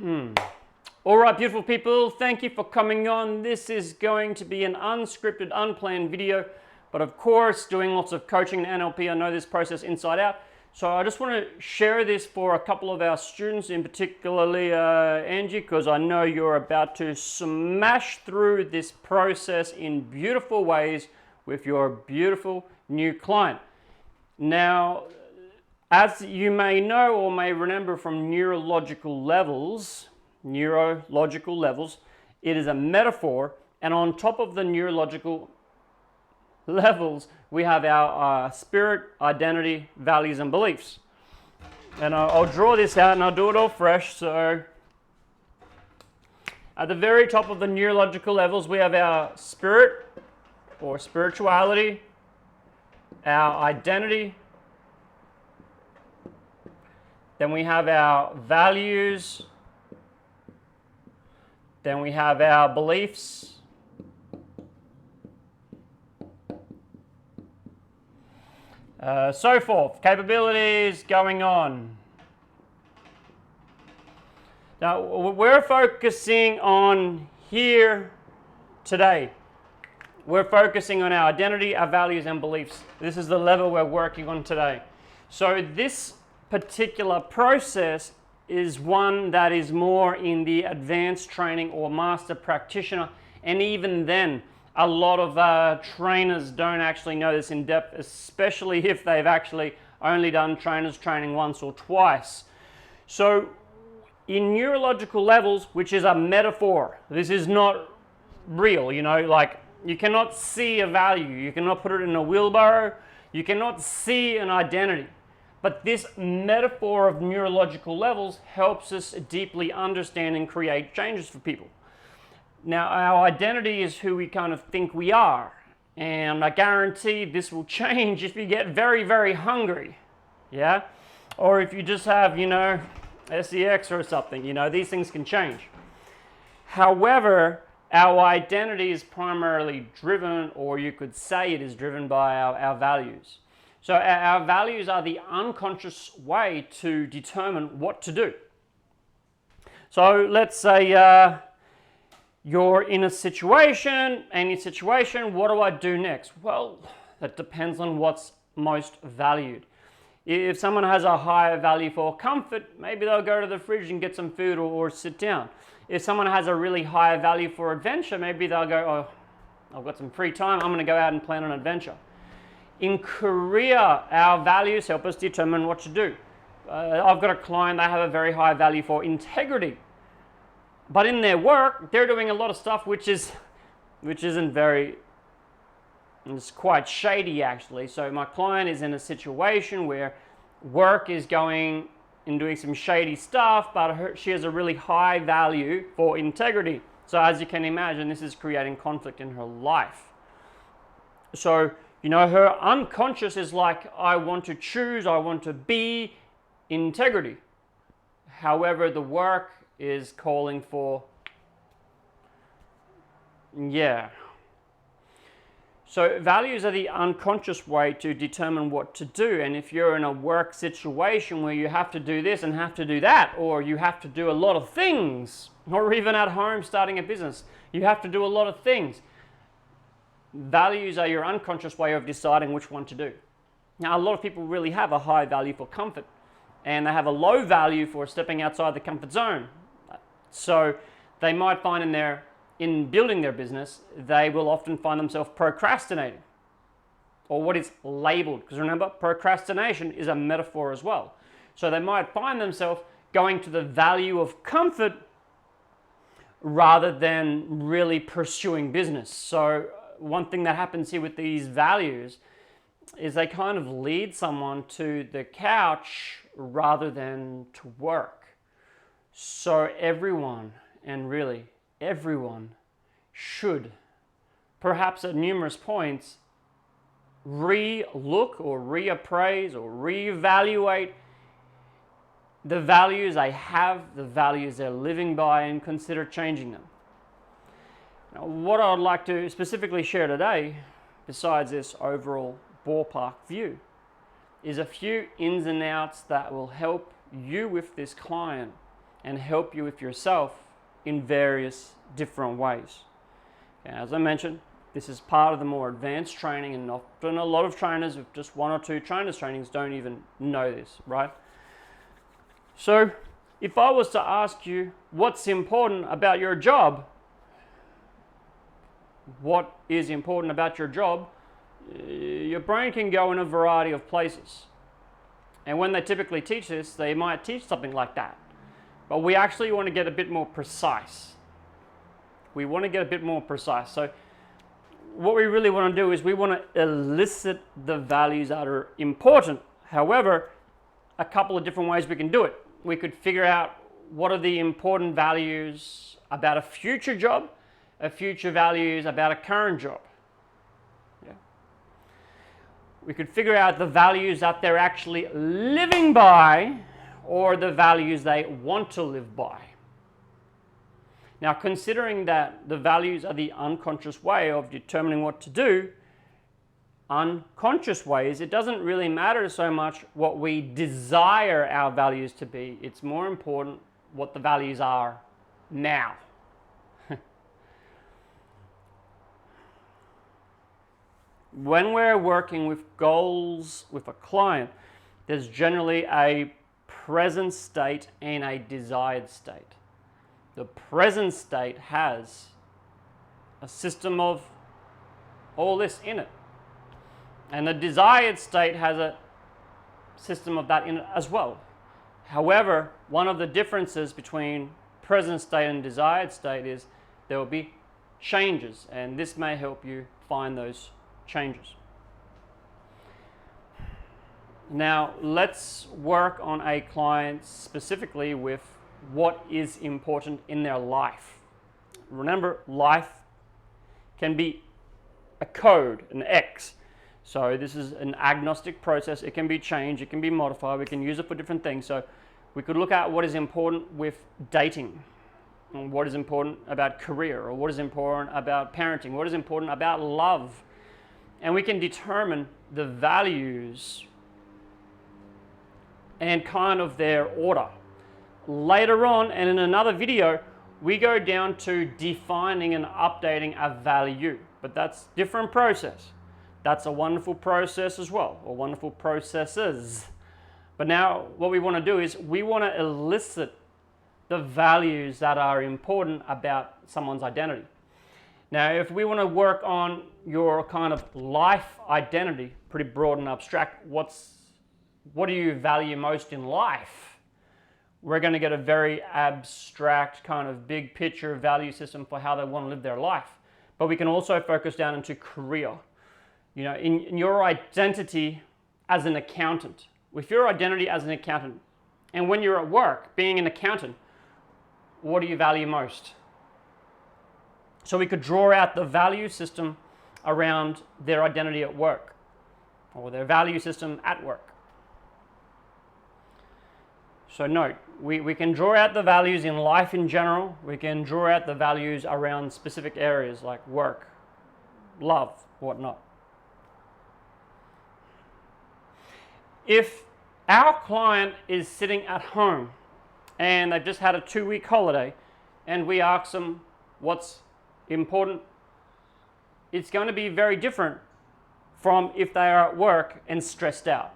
All right, beautiful people, thank you for coming on. This is going to be an unscripted, unplanned video, but of course, doing lots of coaching and NLP, I know this process inside out. So I just want to share this for a couple of our students, in particularly Angie, because I know you're about to smash through this process in beautiful ways with your beautiful new client. Now, as you may know or may remember from Neurological Levels, it is a metaphor, and on top of the neurological levels, we have our spirit, identity, values, and beliefs. And I'll draw this out and I'll do it all fresh. So at the very top of the neurological levels, we have our spirit or spirituality, our identity, then we have our values, then we have our beliefs, so forth, capabilities going on. Now, we're focusing on here today. We're focusing on our identity, our values, and beliefs. This is the level we're working on today. So this particular process is one that is more in the advanced training or master practitioner, and even then a lot of trainers don't actually know this in depth, especially if they've actually only done trainers training once or twice. So in neurological levels, which is a metaphor, this is not real, you know, like you cannot see a value, you cannot put it in a wheelbarrow, you cannot see an identity. But this metaphor of neurological levels helps us deeply understand and create changes for people. Now, our identity is who we kind of think we are. And I guarantee this will change if you get very, very hungry. Yeah? Or if you just have, you know, SEX or something. You know, these things can change. However, our identity is primarily driven, or you could say it is driven by our values. So our values are the unconscious way to determine what to do. So let's say you're in a situation, any situation, what do I do next? Well, that depends on what's most valued. If someone has a higher value for comfort, maybe they'll go to the fridge and get some food or sit down. If someone has a really high value for adventure, maybe they'll go, oh, I've got some free time, I'm going to go out and plan an adventure. In career, our values help us determine what to do. I've got a client, they have a very high value for integrity. But in their work, they're doing a lot of stuff which isn't very, it's quite shady actually. So my client is in a situation where work is going and doing some shady stuff, but she has a really high value for integrity. So as you can imagine, this is creating conflict in her life. So, you know, her unconscious is like, I want to choose, I want to be integrity. However, the work is calling for, yeah. So values are the unconscious way to determine what to do. And if you're in a work situation where you have to do this and have to do that, or you have to do a lot of things, or even at home starting a business, you have to do a lot of things. Values are your unconscious way of deciding which one to do. Now, a lot of people really have a high value for comfort, and they have a low value for stepping outside the comfort zone. So they might find in building their business, they will often find themselves procrastinating, or what is labeled, because remember, procrastination is a metaphor as well. So they might find themselves going to the value of comfort rather than really pursuing business. So one thing that happens here with these values is they kind of lead someone to the couch rather than to work. So everyone, and really everyone, should, perhaps at numerous points, re-look or reappraise or reevaluate the values they have, the values they're living by, and consider changing them. Now, what I'd like to specifically share today, besides this overall ballpark view, is a few ins and outs that will help you with this client and help you with yourself in various different ways. And as I mentioned, this is part of the more advanced training, and often a lot of trainers with just 1 or 2 trainers trainings don't even know this, right? So if I was to ask you what's important about your job, what is important about your job, your brain can go in a variety of places. And when they typically teach this, they might teach something like that. But we actually want to get a bit more precise. We want to get a bit more precise. So what we really want to do is we want to elicit the values that are important. However, a couple of different ways we can do it. We could figure out what are the important values about a future job, a future values about a current job. Yeah. We could figure out the values that they're actually living by, or the values they want to live by. Now, considering that the values are the unconscious way of determining what to do, unconscious ways, it doesn't really matter so much what we desire our values to be. It's more important what the values are now. When we're working with goals with a client, there's generally a present state and a desired state. The present state has a system of all this in it. And the desired state has a system of that in it as well. However, one of the differences between present state and desired state is there will be changes, and this may help you find those changes. Now, let's work on a client specifically with what is important in their life. Remember, life can be a code, an X. So this is an agnostic process. It can be changed, it can be modified, we can use it for different things. So we could look at what is important with dating, and what is important about career, or what is important about parenting, what is important about love. And we can determine the values and kind of their order. Later on, and in another video, we go down to defining and updating a value, but that's a different process. That's a wonderful process as well, or wonderful processes. But now what we want to do is we want to elicit the values that are important about someone's identity. Now, if we want to work on your kind of life identity, pretty broad and abstract, what do you value most in life? We're going to get a very abstract kind of big picture value system for how they want to live their life. But we can also focus down into career. You know, in your identity as an accountant, with your identity as an accountant, and when you're at work, being an accountant, what do you value most? So we could draw out the value system around their identity at work, or their value system at work. So note, we can draw out the values in life in general. We can draw out the values around specific areas like work, love, whatnot. If our client is sitting at home and they've just had a 2-week holiday and we ask them what's important, it's going to be very different from if they are at work and stressed out.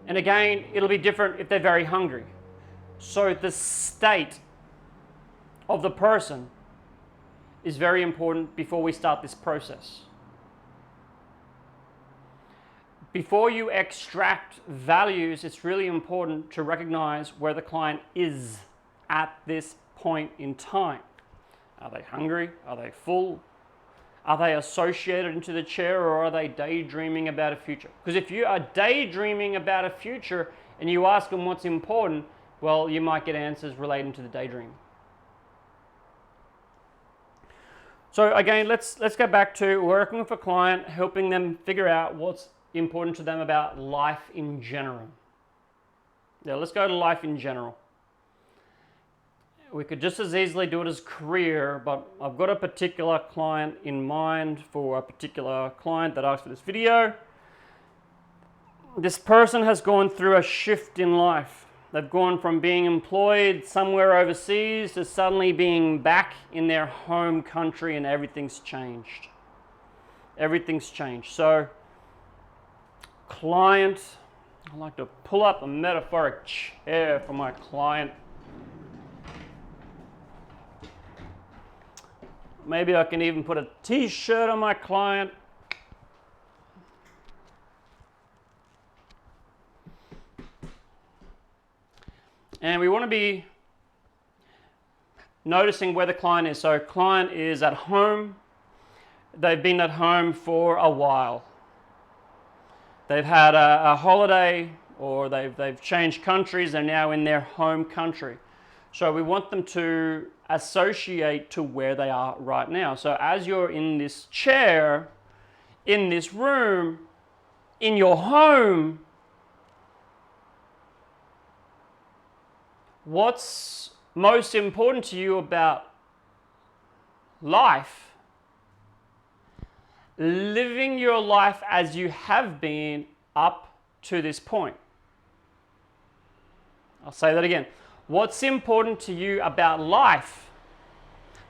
And again, it'll be different if they're very hungry. So the state of the person is very important before we start this process. Before you extract values, it's really important to recognize where the client is at this point in time. Are they hungry? Are they full? Are they associated into the chair, or are they daydreaming about a future? Because if you are daydreaming about a future and you ask them what's important, well, you might get answers relating to the daydream. So again, let's go back to working with a client, helping them figure out what's important to them about life in general. Now let's go to life in general. We could just as easily do it as career, but I've got a particular client in mind for a particular client that asked for this video. This person has gone through a shift in life. They've gone from being employed somewhere overseas to suddenly being back in their home country, and everything's changed. Everything's changed. So, client, I like to pull up a metaphoric chair for my client. Maybe I can even put a t-shirt on my client. And we want to be noticing where the client is. So client is at home. They've been at home for a while. They've had a holiday, or they've changed countries. They're now in their home country. So we want them to associate to where they are right now. So as you're in this chair, in this room, in your home, what's most important to you about life? Living your life as you have been up to this point. I'll say that again. What's important to you about life?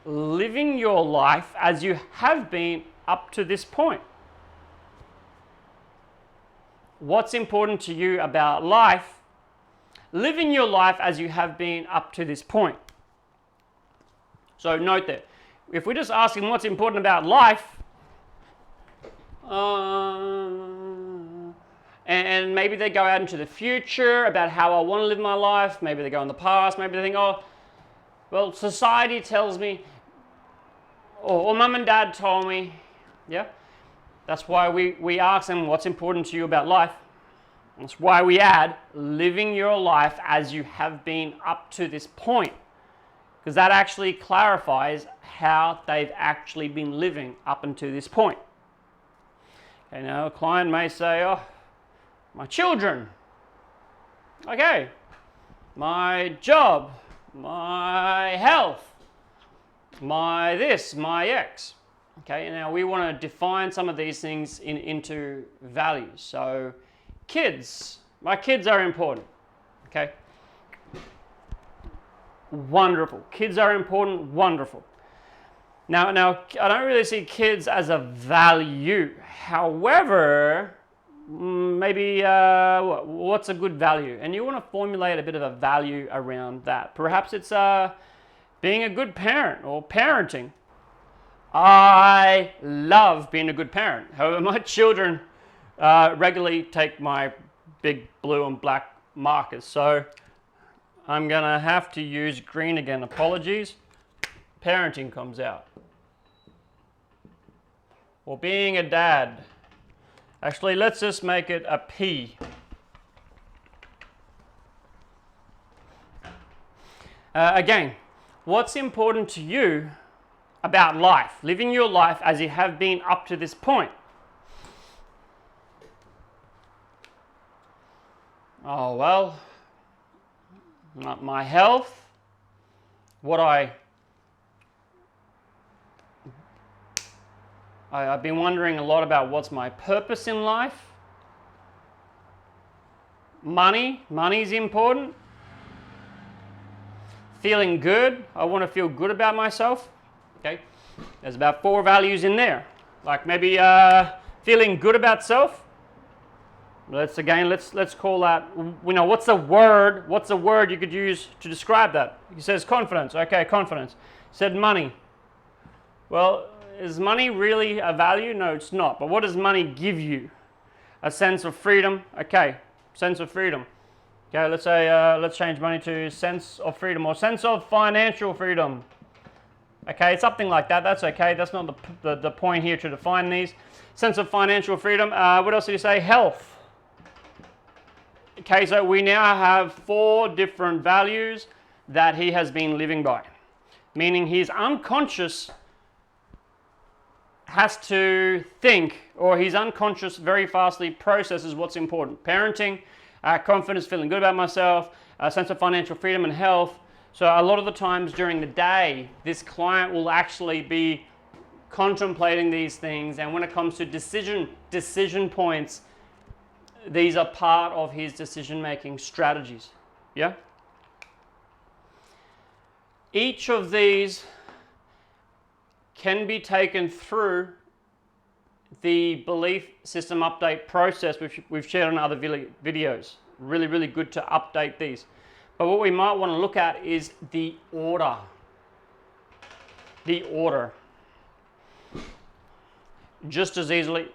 Living your life as you have been up to this point. What's important to you about life? Living your life as you have been up to this point. So note that if we're just asking what's important about life, and maybe they go out into the future about how I want to live my life, maybe they go in the past, maybe they think, oh, well, society tells me, or mum and dad told me, yeah? That's why we ask them what's important to you about life. That's why we add living your life as you have been up to this point, because that actually clarifies how they've actually been living up until this point. Okay, now a client may say, oh, my children, okay, my job, my health, my this, my X. Okay, and now we want to define some of these things into values. So kids, my kids are important. Okay, wonderful. Kids are important, wonderful. Now I don't really see kids as a value. However, maybe what's a good value? And you want to formulate a bit of a value around that. Perhaps it's being a good parent or parenting. I love being a good parent. However, my children regularly take my big blue and black markers. So I'm going to have to use green again. Apologies. Parenting comes out. Or being a dad. Actually, let's just make it a P. Again, what's important to you about life? Living your life as you have been up to this point. Oh, well, my health, what I've been wondering a lot about what's my purpose in life. Money's important. Feeling good, I want to feel good about myself. Okay, there's about 4 values in there. Like maybe feeling good about self. Let's call that, you know, what's the word you could use to describe that? He says confidence. Okay, confidence. He said money. Well, is money really a value? No, it's not. But what does money give you? A sense of freedom. Okay, sense of freedom. Okay, let's say, let's change money to sense of freedom or sense of financial freedom. Okay, something like that. That's okay. That's not the point here to define these. Sense of financial freedom. What else did he say? Health. Okay, so we now have 4 different values that he has been living by. Meaning his unconscious has to think, or his unconscious very fastly processes what's important. Parenting, confidence, feeling good about myself, a sense of financial freedom and health. So a lot of the times during the day, this client will actually be contemplating these things, and when it comes to decision points, these are part of his decision-making strategies. Yeah? Each of these can be taken through the belief system update process, which we've shared on other videos. Really, really good to update these. But what we might want to look at is the order. The order. Just as easily,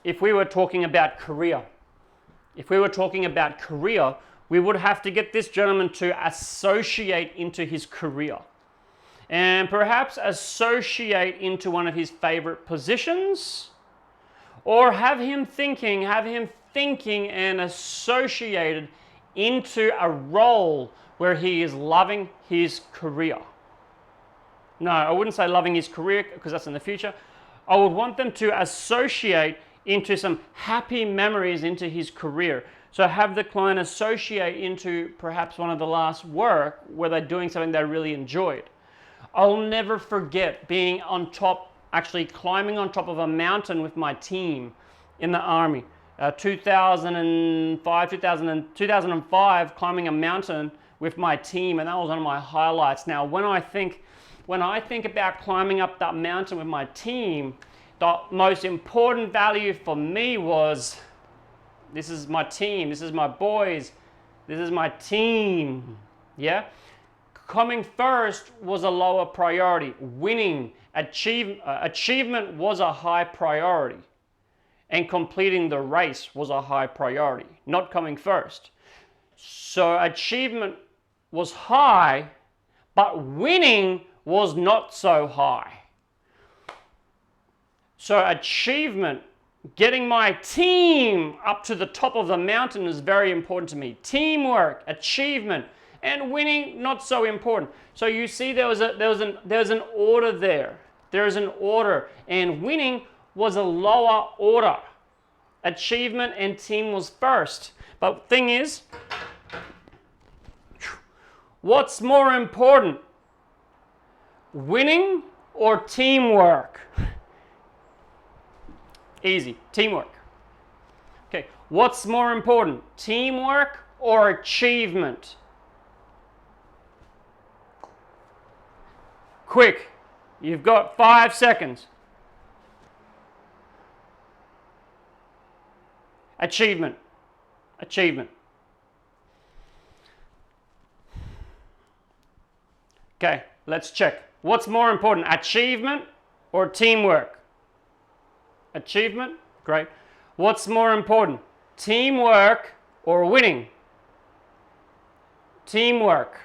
if we were talking about career, we would have to get this gentleman to associate into his career. And perhaps associate into one of his favorite positions, or have him thinking and associated into a role where he is loving his career. No, I wouldn't say loving his career because that's in the future. I would want them to associate into some happy memories into his career. So have the client associate into perhaps one of the last work where they're doing something they really enjoyed. I'll never forget being on top, actually climbing on top of a mountain with my team in the Army. 2005, climbing a mountain with my team, and that was one of my highlights. Now, when I think about climbing up that mountain with my team, the most important value for me was, this is my team, this is my boys, this is my team, yeah? Coming first was a lower priority. Winning, achievement was a high priority. And completing the race was a high priority, not coming first. So achievement was high, but winning was not so high. So achievement, getting my team up to the top of the mountain is very important to me. Teamwork, achievement, and winning, not so important. So you see there's an order there. There's an order, and winning was a lower order. Achievement and team was first. But the thing is, what's more important? Winning or teamwork? Easy, teamwork. Okay, what's more important? Teamwork or achievement? Quick, you've got 5 seconds. Achievement. Okay, let's check. What's more important, achievement or teamwork? Achievement, great. What's more important, teamwork or winning? Teamwork.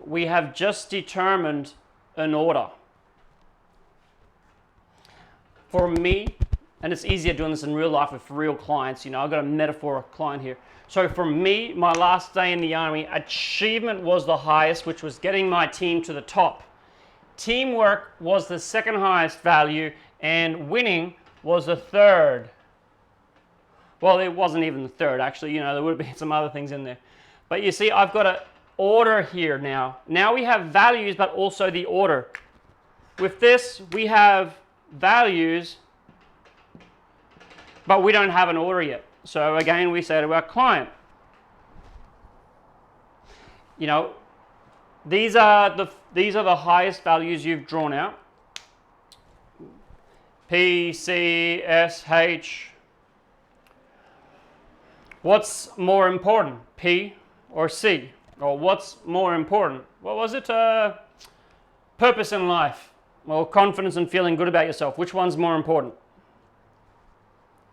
We have just determined an order. For me, and it's easier doing this in real life with real clients, you know, I've got a metaphor client here. So for me, my last day in the Army, achievement was the highest, which was getting my team to the top. Teamwork was the second highest value, and winning was the third. Well, it wasn't even the third, actually, you know, there would have been some other things in there. But you see, I've got an order here now. Now we have values, but also the order. With this, we have values, but we don't have an order yet. So again, we say to our client, you know, these are the highest values you've drawn out. P, C, S, H. What's more important, P or C? Or what's more important? What was it? Purpose in life, or confidence and feeling good about yourself. Which one's more important?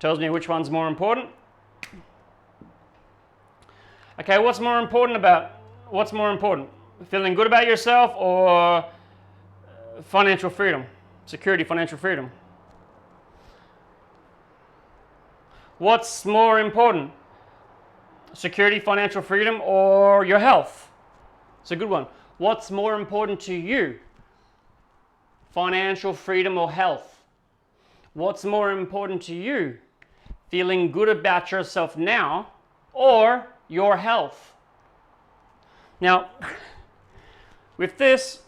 Tells me which one's more important. Okay, what's more important? Feeling good about yourself or financial freedom, security, financial freedom? What's more important? Security, financial freedom, or your health? It's a good one. What's more important to you? Financial freedom or health? What's more important to you? Feeling good about yourself now or your health? Now, with this,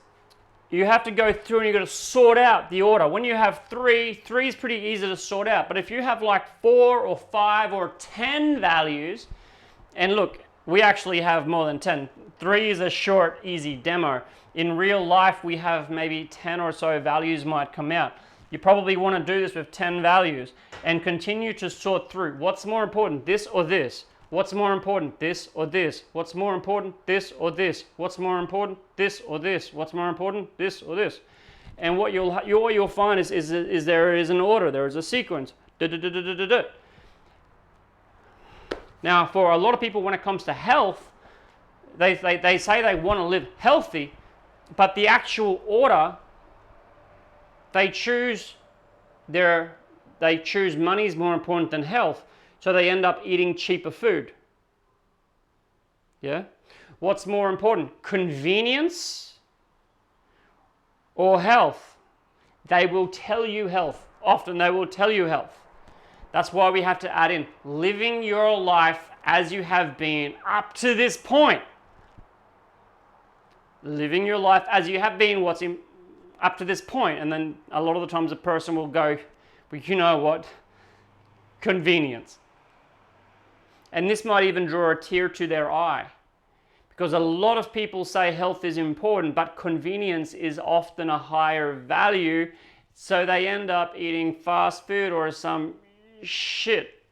you have to go through and you've got to sort out the order. When you have three is pretty easy to sort out. But if you have like 4 or 5 or 10 values, and look, We actually have more than 10. 3 is a short, easy demo. In real life, we have maybe 10 or so values might come out. You probably want to do this with 10 values and continue to sort through what's more important, this or this. What's more important, this or this? What's more important, this or this? What's more important, this or this? What's more important, this or this? And what you'll find is there is an order, there is a sequence. Now, for a lot of people, when it comes to health, they say they want to live healthy, but the actual order, they choose money is more important than health, so they end up eating cheaper food. Yeah? What's more important, convenience or health? They will tell you health. Often they will tell you health. That's why we have to add in living your life as you have been up to this point. Living your life as you have been up to this point. And then a lot of the times a person will go, well, you know what? Convenience. And this might even draw a tear to their eye. Because a lot of people say health is important, but convenience is often a higher value. So they end up eating fast food or some shit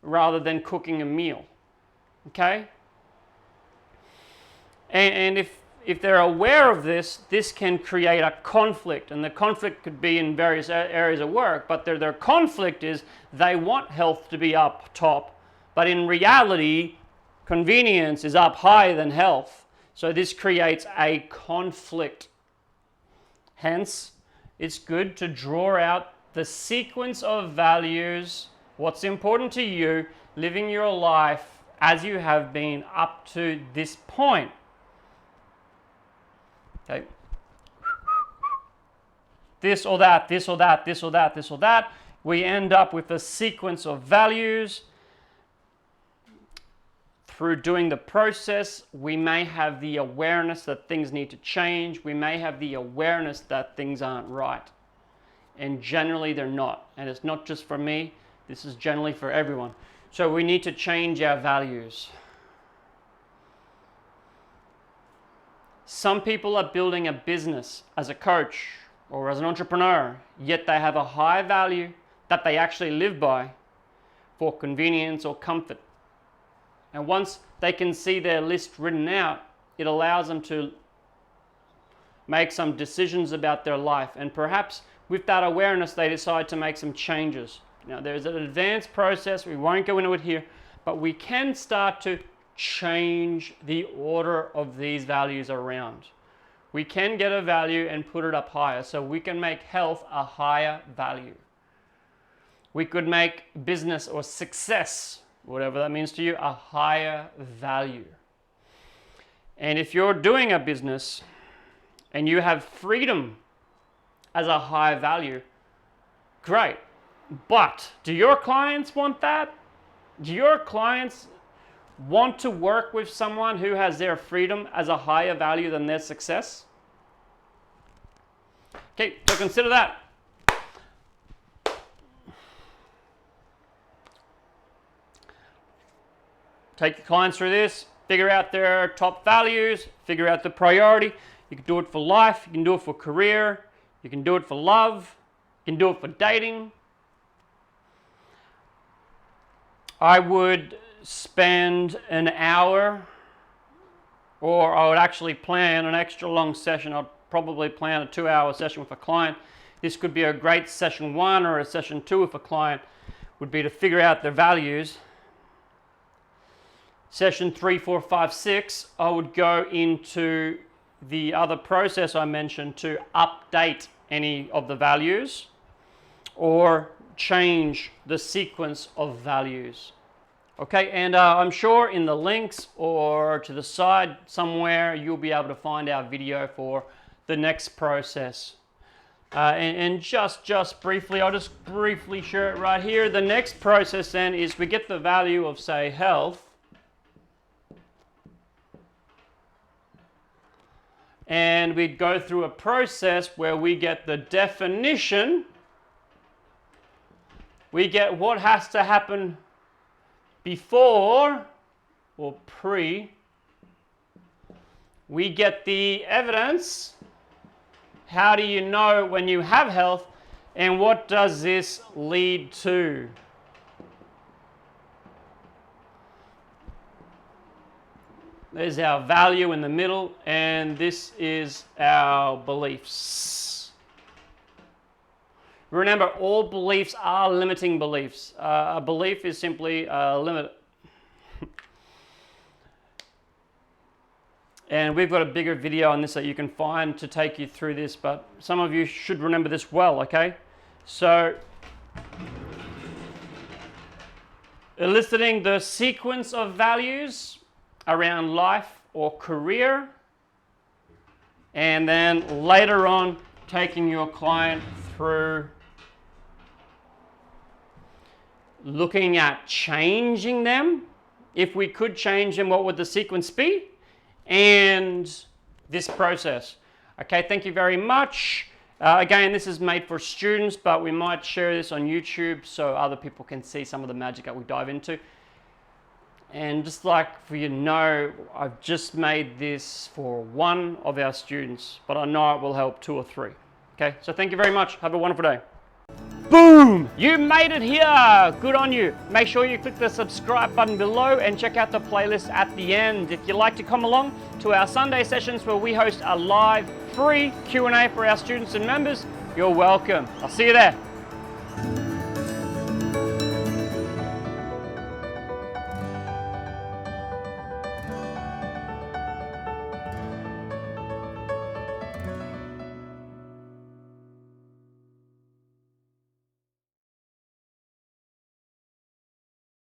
rather than cooking a meal. Okay? And if they're aware of this, this can create a conflict. And the conflict could be in various areas of work, but their conflict is they want health to be up top, but in reality, convenience is up higher than health. So this creates a conflict. Hence, it's good to draw out the sequence of values, what's important to you, living your life as you have been up to this point. Okay. This or that, this or that, this or that, this or that. We end up with a sequence of values. Through doing the process, we may have the awareness that things need to change. We may have the awareness that things aren't right. And generally they're not. And it's not just for me, this is generally for everyone. So we need to change our values. Some people are building a business as a coach or as an entrepreneur, yet they have a high value that they actually live by for convenience or comfort. And once they can see their list written out, it allows them to make some decisions about their life. And perhaps with that awareness, they decide to make some changes. Now, there's an advanced process. We won't go into it here, but we can start to change the order of these values around. We can get a value and put it up higher, so we can make health a higher value. We could make business or success, whatever that means to you, a higher value. And if you're doing a business and you have freedom as a high value, great. But do your clients want that? Do your clients want to work with someone who has their freedom as a higher value than their success? Okay, so consider that. Take your clients through this, figure out their top values, figure out the priority. You can do it for life, you can do it for career, you can do it for love, you can do it for dating. I would spend an hour, or I would actually plan an extra long session. I'd probably plan a 2-hour session with a client. This could be a great session 1 or a session 2 with a client, would be to figure out their values. Session 3, 4, 5, 6, I would go into the other process I mentioned to update any of the values or change the sequence of values. Okay, and I'm sure in the links or to the side somewhere you'll be able to find our video for the next process. And just briefly, I'll just briefly share it right here. The next process then is we get the value of, say, health. And we go through a process where we get the definition. We get what has to happen before or pre, we get the evidence. How do you know when you have health, and what does this lead to? There's our value in the middle, and this is our beliefs. Remember, all beliefs are limiting beliefs. A belief is simply a limit. And we've got a bigger video on this that you can find to take you through this, but some of you should remember this well, okay? So, eliciting the sequence of values around life or career, and then later on taking your client through looking at changing them. If we could change them, what would the sequence be? And this process. Okay, thank you very much. Again, this is made for students, but we might share this on YouTube so other people can see some of the magic that we dive into. And just like for you to know, I've just made this for one of our students, but I know it will help 2 or 3. Okay, so thank you very much. Have a wonderful day. Boom! You made it here! Good on you. Make sure you click the subscribe button below and check out the playlist at the end. If you'd like to come along to our Sunday sessions where we host a live free Q&A for our students and members, you're welcome. I'll see you there.